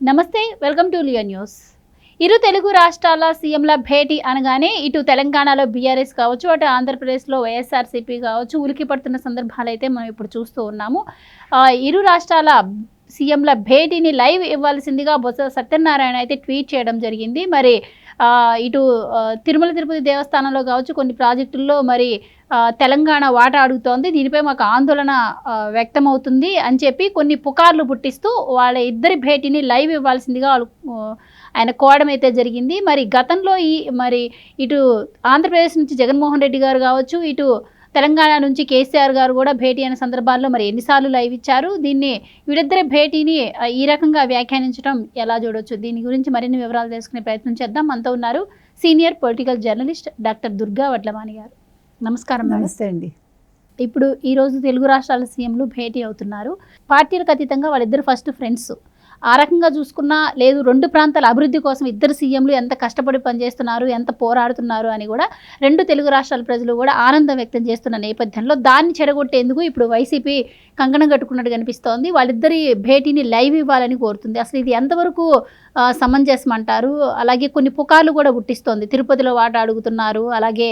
నమస్తే, welcome to Liya news. ఇరు తెలుగు రాష్ట్రాల సీఎంల భేటీ అనగానే ఇటు తెలంగాణలో బీఆర్ఎస్ కావచ్చు, అటు ఆంధ్రప్రదేశ్లో వైఎస్ఆర్సీపీ కావచ్చు ఉలికి పడుతున్న సందర్భాలు అయితే మనం ఇప్పుడు చూస్తూ ఉన్నాము. ఇరు రాష్ట్రాల సీఎంల భేటీని లైవ్ ఇవ్వాల్సిందిగా బొత్స సత్యనారాయణ అయితే ట్వీట్ చేయడం జరిగింది. మరి ఇటు తిరుమల తిరుపతి దేవస్థానంలో కావచ్చు కొన్ని ప్రాజెక్టుల్లో మరి తెలంగాణ వాటా అడుగుతోంది, దీనిపై మాకు ఆందోళన వ్యక్తమవుతుంది అని చెప్పి కొన్ని పుకార్లు పుట్టిస్తూ వాళ్ళ ఇద్దరి భేటీని లైవ్ ఇవ్వాల్సిందిగా ఆయన కోవడం అయితే జరిగింది. మరి గతంలో మరి ఇటు ఆంధ్రప్రదేశ్ నుంచి జగన్మోహన్ రెడ్డి గారు కావచ్చు, ఇటు తెలంగాణ నుంచి కేసీఆర్ గారు కూడా భేటీ అయిన సందర్భాల్లో మరి ఎన్నిసార్లు లైవ్ ఇచ్చారు, దీన్ని వీళ్ళిద్దరి భేటీని ఈ రకంగా వ్యాఖ్యానించడం ఎలా చూడొచ్చు, దీని గురించి మరిన్ని వివరాలు తెలుసుకునే ప్రయత్నం చేద్దాం. మనతో ఉన్నారు senior political journalist doctor Durga Vadlamani గారు. నమస్కారం. నమస్తే అండి. ఇప్పుడు ఈరోజు తెలుగు రాష్ట్రాల సీఎంలు భేటీ అవుతున్నారు. పార్టీలకు అతీతంగా వాళ్ళిద్దరు ఫస్ట్ ఫ్రెండ్స్. ఆ రకంగా చూసుకున్నా లేదు, రెండు ప్రాంతాల అభివృద్ధి కోసం ఇద్దరు సీఎంలు ఎంత కష్టపడి పనిచేస్తున్నారు, ఎంత పోరాడుతున్నారు అని కూడా రెండు తెలుగు రాష్ట్రాల ప్రజలు కూడా ఆనందం వ్యక్తం చేస్తున్న నేపథ్యంలో దాన్ని చెడగొట్టేందుకు ఇప్పుడు వైసీపీ కంకణం కట్టుకున్నట్టు కనిపిస్తోంది. వాళ్ళిద్దరి భేటీని లైవ్ ఇవ్వాలని కోరుతుంది. అసలు ఇది ఎంతవరకు సమంజసం అంటారు? అలాగే కొన్ని పుకార్లు కూడా పుట్టిస్తోంది, తిరుపతిలో వాటా అడుగుతున్నారు, అలాగే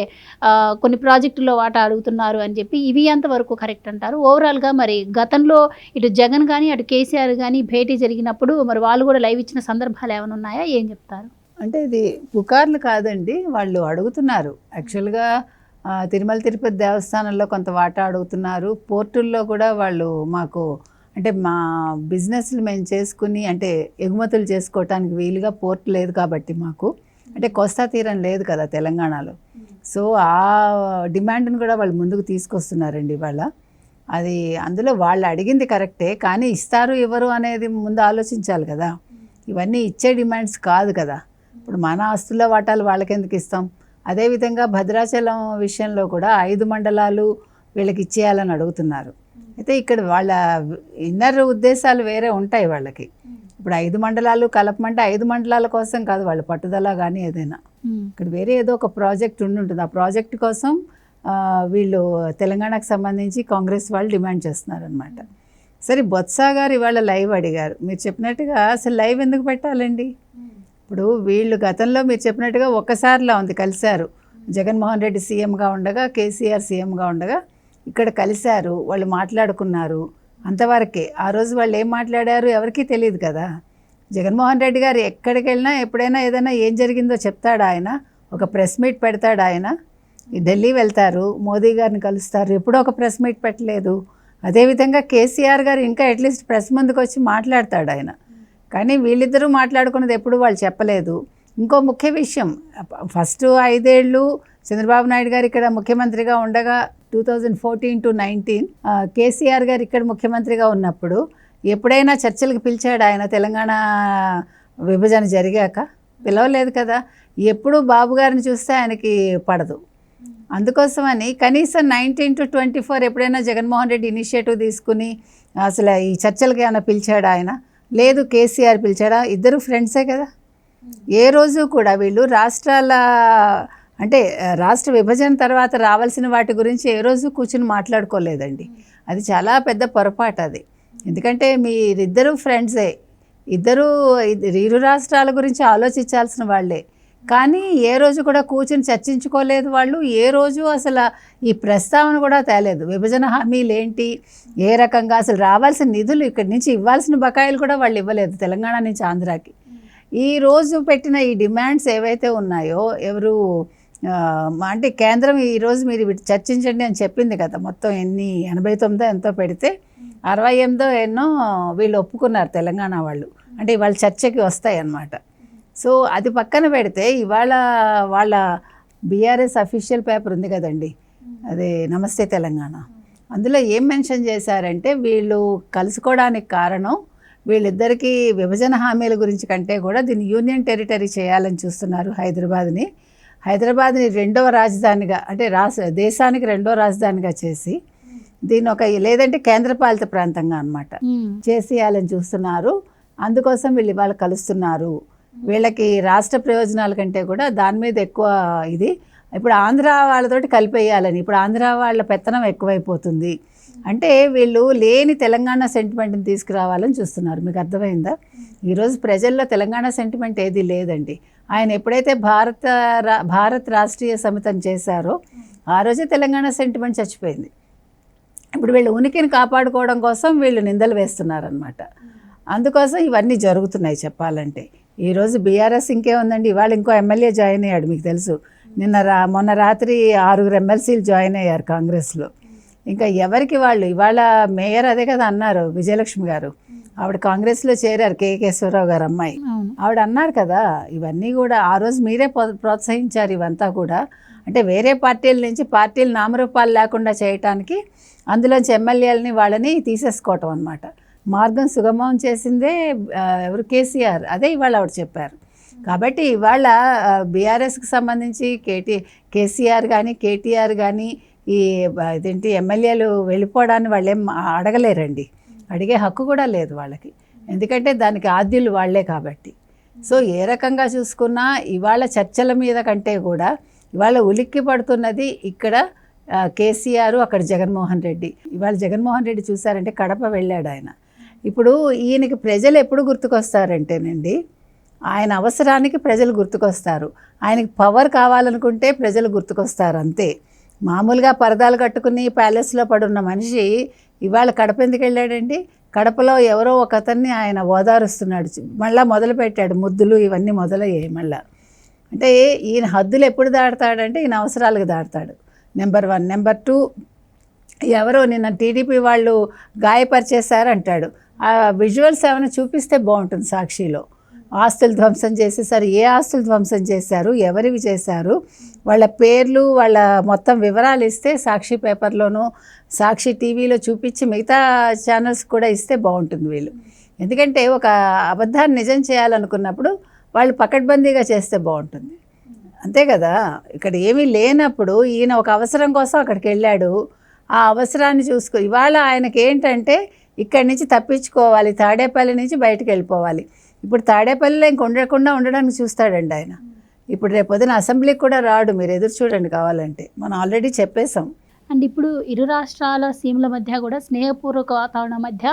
కొన్ని ప్రాజెక్టుల్లో వాటా అడుగుతున్నారు అని చెప్పి. ఇవి ఎంతవరకు కరెక్ట్ అంటారు? ఓవరాల్గా మరి గతంలో ఇటు జగన్ కానీ అటు కేసీఆర్ కానీ భేటీ జరిగినప్పుడు మరి వాళ్ళు కూడా లైవ్ ఇచ్చిన సందర్భాలు ఏమైనా ఉన్నాయా, ఏం చెప్తారు? అంటే ఇది పుకార్లు కాదండి, వాళ్ళు అడుగుతున్నారు. యాక్చువల్గా తిరుమల తిరుపతి దేవస్థానంలో కొంత వాటా అడుగుతున్నారు. పోర్టుల్లో కూడా వాళ్ళు మాకు అంటే మా బిజినెస్లు మేము చేసుకుని అంటే ఎగుమతులు చేసుకోవటానికి వీలుగా పోర్ట్ లేదు కాబట్టి మాకు అంటే కోస్తా తీరం లేదు కదా తెలంగాణలో. సో ఆ డిమాండ్ని కూడా వాళ్ళు ముందుకు తీసుకొస్తున్నారండి ఇవాళ. అది అందులో వాళ్ళు అడిగింది కరెక్టే, కానీ ఇస్తారు ఇవ్వరు అనేది ముందు ఆలోచించాలి కదా. ఇవన్నీ ఇచ్చే డిమాండ్స్ కాదు కదా. ఇప్పుడు మన ఆస్తుల వాటాలు వాళ్ళకెందుకు ఇస్తాం? అదేవిధంగా భద్రాచలం విషయంలో కూడా 5 మండలాలు వీళ్ళకి ఇచ్చేయాలని అడుగుతున్నారు. అయితే ఇక్కడ వాళ్ళ ఇన్నర్ ఉద్దేశాలు వేరే ఉంటాయి వాళ్ళకి. ఇప్పుడు 5 మండలాలు కలపమంటే 5 మండలాల కోసం కాదు వాళ్ళ పట్టుదల కానీ ఏదైనా. ఇక్కడ వేరే ఏదో ఒక ప్రాజెక్ట్ ఉంటుంది. ఆ ప్రాజెక్ట్ కోసం వీళ్ళు తెలంగాణకు సంబంధించి కాంగ్రెస్ వాళ్ళు డిమాండ్ చేస్తున్నారనమాట. సరే, బొత్స గారు ఇవాళ లైవ్ అడిగారు. మీరు చెప్పినట్టుగా అసలు లైవ్ ఎందుకు పెట్టాలండి? ఇప్పుడు వీళ్ళు గతంలో మీరు చెప్పినట్టుగా ఒక్కసారిలా ఉంది కలిశారు. జగన్మోహన్ రెడ్డి సీఎంగా ఉండగా, కేసీఆర్ సీఎంగా ఉండగా ఇక్కడ కలిశారు, వాళ్ళు మాట్లాడుకున్నారు, అంతవరకే. ఆ రోజు వాళ్ళు ఏం మాట్లాడారు ఎవరికీ తెలియదు కదా. జగన్మోహన్ రెడ్డి గారు ఎక్కడికి వెళ్ళినా ఎప్పుడైనా ఏదైనా ఏం జరిగిందో చెప్తాడు ఆయన, ఒక ప్రెస్ మీట్ పెడతాడు ఆయన. ఢిల్లీ వెళ్తారు, మోదీ గారిని కలుస్తారు, ఎప్పుడో ఒక ప్రెస్ మీట్ పెట్టలేదు. అదేవిధంగా కేసీఆర్ గారు ఇంకా అట్లీస్ట్ ప్రెస్ ముందుకు వచ్చి మాట్లాడతాడు ఆయన. కానీ వీళ్ళిద్దరూ మాట్లాడుకున్నది ఎప్పుడు వాళ్ళు చెప్పలేదు. ఇంకో ముఖ్య విషయం, ఫస్ట్ 5 ఏళ్ళు చంద్రబాబు నాయుడు గారు ఇక్కడ ముఖ్యమంత్రిగా ఉండగా 2014 to 19 కేసీఆర్ గారు ఇక్కడ ముఖ్యమంత్రిగా ఉన్నప్పుడు ఎప్పుడైనా చర్చలకు పిలిచాడు ఆయన? తెలంగాణ విభజన జరిగాక పిలవలేదు కదా. ఎప్పుడు బాబు గారిని చూస్తే ఆయనకి పడదు. అందుకోసమని కనీసం 19 to 24 ఎప్పుడైనా జగన్మోహన్ రెడ్డి ఇనిషియేటివ్ తీసుకుని అసలు ఈ చర్చలకి ఏమైనా పిలిచాడు ఆయన? లేదు. కేసీఆర్ పిలిచాడా? ఇద్దరు ఫ్రెండ్సే కదా. ఏ రోజు కూడా వీళ్ళు రాష్ట్రాల అంటే రాష్ట్ర విభజన తర్వాత రావాల్సిన వాటి గురించి ఏ రోజు కూర్చుని మాట్లాడుకోలేదండి. అది చాలా పెద్ద పొరపాటు అది. ఎందుకంటే మీరిద్దరూ ఫ్రెండ్సే, ఇరు రాష్ట్రాల గురించి ఆలోచించాల్సిన వాళ్ళే. కానీ ఏ రోజు కూడా కూర్చుని చర్చించుకోలేదు వాళ్ళు. ఏ రోజు అసలు ఈ ప్రస్తావన కూడా తేలేదు. విభజన హామీలు ఏంటి, ఏ రకంగా అసలు రావాల్సిన నిధులు ఇక్కడి నుంచి ఇవ్వాల్సిన బకాయిలు కూడా వాళ్ళు ఇవ్వలేదు తెలంగాణ నుంచి ఆంధ్రాకి. ఈ రోజు పెట్టిన ఈ డిమాండ్స్ ఏవైతే ఉన్నాయో ఎవరు అంటే కేంద్రం ఈరోజు మీరు చర్చించండి అని చెప్పింది కదా. మొత్తం 89 ఎంతో పెడితే 68 ఎన్నో వీళ్ళు ఒప్పుకున్నారు తెలంగాణ వాళ్ళు. అంటే ఇవాళ చర్చకి వస్తాయి అన్నమాట. సో అది పక్కన పెడితే ఇవాళ వాళ్ళ బీఆర్ఎస్ అఫీషియల్ పేపర్ ఉంది కదండి, అదే నమస్తే తెలంగాణ. అందులో ఏం మెన్షన్ చేశారంటే వీళ్ళు కలుసుకోవడానికి కారణం వీళ్ళిద్దరికీ విభజన హామీల గురించి కంటే కూడా దీన్ని యూనియన్ టెరిటరీ చేయాలని చూస్తున్నారు. హైదరాబాద్ని రెండవ రాజధానిగా అంటే దేశానికి రెండవ రాజధానిగా చేసి దీన్ని ఒక లేదంటే కేంద్రపాలిత ప్రాంతంగా అన్నమాట చేసేయాలని చూస్తున్నారు. అందుకోసం వీళ్ళు ఇవాళ కలుస్తున్నారు. వీళ్ళకి రాష్ట్ర ప్రయోజనాల కంటే కూడా దాని మీద ఎక్కువ ఇది. ఇప్పుడు ఆంధ్ర వాళ్ళతోటి కలిపేయాలని, ఇప్పుడు ఆంధ్ర వాళ్ళ పెత్తనం ఎక్కువైపోతుంది, అంటే వీళ్ళు లేని తెలంగాణ సెంటిమెంట్ని తీసుకురావాలని చూస్తున్నారు. మీకు అర్థమైందా? ఈరోజు ప్రజల్లో తెలంగాణ సెంటిమెంట్ ఏది లేదండి. ఆయన ఎప్పుడైతే భారత్ రాష్ట్రీయ సమితిని చేశారో ఆ రోజే తెలంగాణ సెంటిమెంట్ చచ్చిపోయింది. ఇప్పుడు వీళ్ళు ఉనికిని కాపాడుకోవడం కోసం వీళ్ళు నిందలు వేస్తున్నారనమాట. అందుకోసం ఇవన్నీ జరుగుతున్నాయి చెప్పాలంటే. ఈరోజు బీఆర్ఎస్ ఇంకేముందండి, ఇవాళ ఇంకో ఎమ్మెల్యే జాయిన్ అయ్యాడు. మీకు తెలుసు, మొన్న రాత్రి 6 ఎమ్మెల్సీలు జాయిన్ అయ్యారు కాంగ్రెస్లో. ఇంకా ఎవరికి వాళ్ళు, ఇవాళ మేయర్ అదే కదా అన్నారు, విజయలక్ష్మి గారు, ఆవిడ కాంగ్రెస్లో చేరారు, కేశవరావు గారు అమ్మాయి. ఆవిడ అన్నారు కదా, ఇవన్నీ కూడా ఆ రోజు మీరే ప్రోత్సహించారు ఇవంతా కూడా. అంటే వేరే పార్టీల నుంచి పార్టీలు నామరూపాలు లేకుండా చేయటానికి అందులోంచి ఎమ్మెల్యేలని వాళ్ళని తీసేసుకోవటం అన్నమాట. మార్గం సుగమం చేసిందే ఎవరు, కేసీఆర్. అదే ఇవాళ ఆవిడ చెప్పారు. కాబట్టి ఇవాళ బీఆర్ఎస్కి సంబంధించి కేసీఆర్ కానీ కేటీఆర్ కానీ ఇదేంటి ఎమ్మెల్యేలు వెళ్ళిపోవడాన్ని వాళ్ళు ఏం అడగలేరండి. అడిగే హక్కు కూడా లేదు వాళ్ళకి, ఎందుకంటే దానికి ఆద్యులు వాళ్లే కాబట్టి. సో ఏ రకంగా చూసుకున్నా ఇవాళ చర్చల మీద కంటే కూడా ఇవాళ ఉలిక్కి పడుతున్నది ఇక్కడ కేసీఆర్, అక్కడ జగన్మోహన్ రెడ్డి. ఇవాళ జగన్మోహన్ రెడ్డి చూసారంటే కడప వెళ్ళాడు ఆయన. ఇప్పుడు ఈయనకి ప్రజలు ఎప్పుడు గుర్తుకొస్తారంటేనండి, ఆయన అవసరానికి ప్రజలు గుర్తుకొస్తారు. ఆయనకి పవర్ కావాలనుకుంటే ప్రజలు గుర్తుకొస్తారు అంతే. మామూలుగా పరదాలు కట్టుకుని ప్యాలెస్లో పడున్న మనిషి ఇవాళ కడప ఎందుకు వెళ్ళాడండి? కడపలో ఎవరో ఒక అతన్ని ఆయన ఓదారుస్తున్నాడు. మళ్ళీ మొదలుపెట్టాడు, ముద్దులు ఇవన్నీ మొదలయ్యాయి మళ్ళీ. అంటే ఈయన హద్దులు ఎప్పుడు దాడతాడంటే ఈయన అవసరాలకు దాడతాడు, నెంబర్ 1. నెంబర్ 2, ఎవరో నిన్న టీడీపీ వాళ్ళు గాయపరిచేశారంటాడు. ఆ విజువల్స్ ఏమైనా చూపిస్తే బాగుంటుంది. సాక్షిలో ఆస్తులు ధ్వంసం చేసేసారు. ఏ ఆస్తులు ధ్వంసం చేశారు, ఎవరివి చేశారు, వాళ్ళ పేర్లు, వాళ్ళ మొత్తం వివరాలు ఇస్తే సాక్షి పేపర్లోనూ సాక్షి టీవీలో చూపించి మిగతా ఛానల్స్ కూడా ఇస్తే బాగుంటుంది వీళ్ళు. ఎందుకంటే ఒక అబద్ధాన్ని నిజం చేయాలనుకున్నప్పుడు వాళ్ళు పకడ్బందీగా చేస్తే బాగుంటుంది, అంతే కదా. ఇక్కడ ఏమీ లేనప్పుడు ఈయన ఒక అవసరం కోసం అక్కడికి వెళ్ళాడు. ఆ అవసరాన్ని చూసుకో. ఇవాళ ఆయనకి ఏంటంటే ఇక్కడి నుంచి తప్పించుకోవాలి, తాడేపల్లి నుంచి బయటకు వెళ్ళిపోవాలి. ఇప్పుడు తాడేపల్లిలో ఇంక ఉండకుండా ఉండడానికి చూస్తాడండి ఆయన. ఇప్పుడు రేపొద్దున అసెంబ్లీకి కూడా రాడు, మీరు ఎదురు చూడండి కావాలంటే, మనం ఆల్రెడీ చెప్పేశాం. అండ్ ఇప్పుడు ఇరు రాష్ట్రాల సీఎంల మధ్య కూడా స్నేహపూర్వక వాతావరణం మధ్య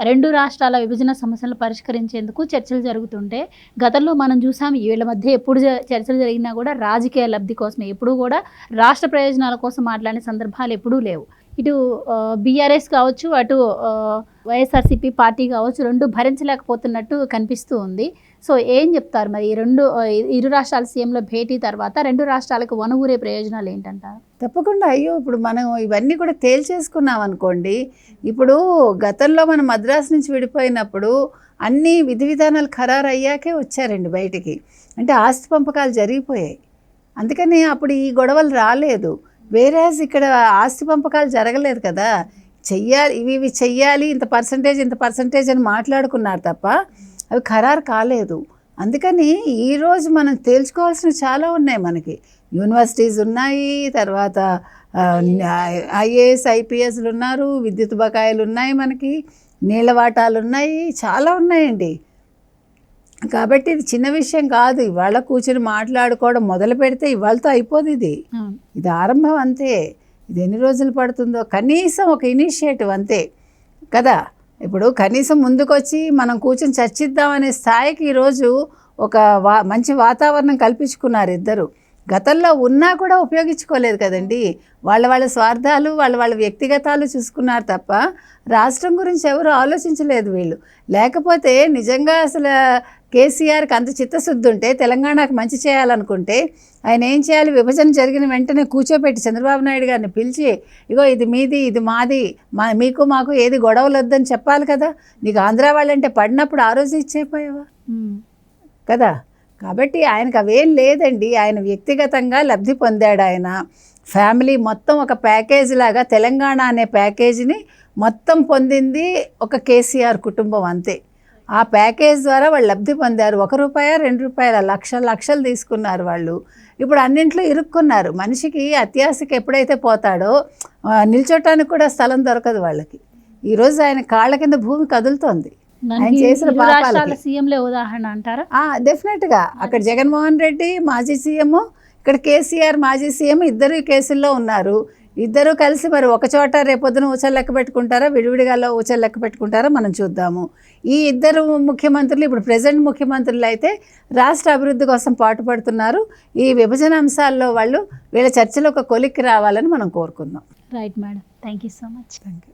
2 రాష్ట్రాల విభజన సమస్యలను పరిష్కరించేందుకు చర్చలు జరుగుతుంటే, గతంలో మనం చూసాం వీళ్ళ మధ్య ఎప్పుడు చర్చలు జరిగినా కూడా రాజకీయ లబ్ధి కోసమే, ఎప్పుడూ కూడా రాష్ట్ర ప్రయోజనాల కోసం మాట్లాడిన సందర్భాలు ఎప్పుడూ లేవు. ఇటు బీఆర్ఎస్ కావచ్చు, అటు వైఎస్ఆర్సీపీ పార్టీ కావచ్చు, 2 భరించలేకపోతున్నట్టు కనిపిస్తూ ఉంది. సో ఏం చెప్తారు మరి ఇరు రాష్ట్రాల సీఎంల భేటీ తర్వాత 2 రాష్ట్రాలకు వనగూరే ప్రయోజనాలు ఏంటంటారు? తప్పకుండా. అయ్యో, ఇప్పుడు మనం ఇవన్నీ కూడా తేల్చేసుకున్నాం అనుకోండి. ఇప్పుడు గతంలో మనం మద్రాసు నుంచి విడిపోయినప్పుడు అన్ని విధి విధానాలు ఖరారు అయ్యాకే వచ్చారండి బయటికి. అంటే ఆస్తి పంపకాలు జరిగిపోయాయి, అందుకని అప్పుడు ఈ గొడవలు రాలేదు. వేరేస్ ఇక్కడ ఆస్తి పంపకాలు జరగలేదు కదా. చెయ్యాలి, ఇవి చెయ్యాలి, ఇంత పర్సంటేజ్ అని మాట్లాడుకున్నారు తప్ప అవి ఖరారు కాలేదు. అందుకని ఈరోజు మనం తేల్చుకోవాల్సినవి చాలా ఉన్నాయి. మనకి యూనివర్సిటీస్ ఉన్నాయి, తర్వాత ఐఏఎస్ ఐపీఎస్లు ఉన్నారు, విద్యుత్ బకాయిలు ఉన్నాయి, మనకి నీళ్ళ వాటాలు ఉన్నాయి, చాలా ఉన్నాయండి. కాబట్టి ఇది చిన్న విషయం కాదు. ఇవాళ కూర్చొని మాట్లాడుకోవడం మొదలు పెడితే ఇవాళతో అయిపోదు. ఇది ఆరంభం అంతే. ఇది ఎన్ని రోజులు పడుతుందో, కనీసం ఒక ఇనిషియేటివ్ అంతే కదా. ఇప్పుడు కనీసం ముందుకొచ్చి మనం కూర్చొని చర్చిద్దామనే స్థాయికి ఈరోజు ఒక మంచి వాతావరణం కల్పించుకున్నారు ఇద్దరు. గతంలో ఉన్నా కూడా ఉపయోగించుకోలేదు కదండి. వాళ్ళ స్వార్థాలు, వాళ్ళ వ్యక్తిగతాలు చూసుకున్నారు తప్ప రాష్ట్రం గురించి ఎవరు ఆలోచించలేదు వీళ్ళు. లేకపోతే నిజంగా అసలు కేసీఆర్కి అంత చిత్తశుద్ధి ఉంటే, తెలంగాణకు మంచి చేయాలనుకుంటే ఆయన ఏం చేయాలి? విభజన జరిగిన వెంటనే కూర్చోబెట్టి చంద్రబాబు నాయుడు గారిని పిలిచి, ఇగో ఇది మీది, ఇది మాది, మీకు మాకు ఏది గొడవలు వద్దని చెప్పాలి కదా. నీకు ఆంధ్ర వాళ్ళంటే పడినప్పుడు ఆ రోజు ఇచ్చేపోయావా కదా. కాబట్టి ఆయనకు అవేం లేదండి. ఆయన వ్యక్తిగతంగా లబ్ధి పొందాడు. ఆయన ఫ్యామిలీ మొత్తం ఒక ప్యాకేజ్ లాగా తెలంగాణ అనే ప్యాకేజీని మొత్తం పొందింది ఒక కేసీఆర్ కుటుంబం అంతే. ఆ ప్యాకేజ్ ద్వారా వాళ్ళు లబ్ధి పొందారు. 1 రూపాయ 2 రూపాయల లక్షలు తీసుకున్నారు వాళ్ళు. ఇప్పుడు అన్నింట్లో ఇరుక్కున్నారు. మనిషికి అత్యాశకి ఎప్పుడైతే పోతాడో నిల్చోటానికి కూడా స్థలం దొరకదు వాళ్ళకి. ఈరోజు ఆయన కాళ్ళ కింద భూమి కదులుతోంది ఆయన చేసిన పాపాలకి. సీఎంలే ఉదాహరణ అంటారా? డెఫినెట్గా. అక్కడ జగన్మోహన్ రెడ్డి మాజీ సీఎం, ఇక్కడ కేసీఆర్ మాజీ సీఎం, ఇద్దరు కేసుల్లో ఉన్నారు. ఇద్దరూ కలిసి మరి ఒక చోట రేపొద్దున ఊచలు లెక్క పెట్టుకుంటారా, విడివిడిగా ఊచలు లెక్క పెట్టుకుంటారా మనం చూద్దాము. ఈ ఇద్దరు ముఖ్యమంత్రులు ఇప్పుడు ప్రెజెంట్ ముఖ్యమంత్రులు అయితే రాష్ట్ర అభివృద్ధి కోసం పాటుపడుతున్నారు. ఈ విభజన అంశాల్లో వాళ్ళు వీళ్ళ చర్చలో ఒక కొలిక్కి రావాలని మనం కోరుకుందాం. Right madam, thank you so much. Thank you.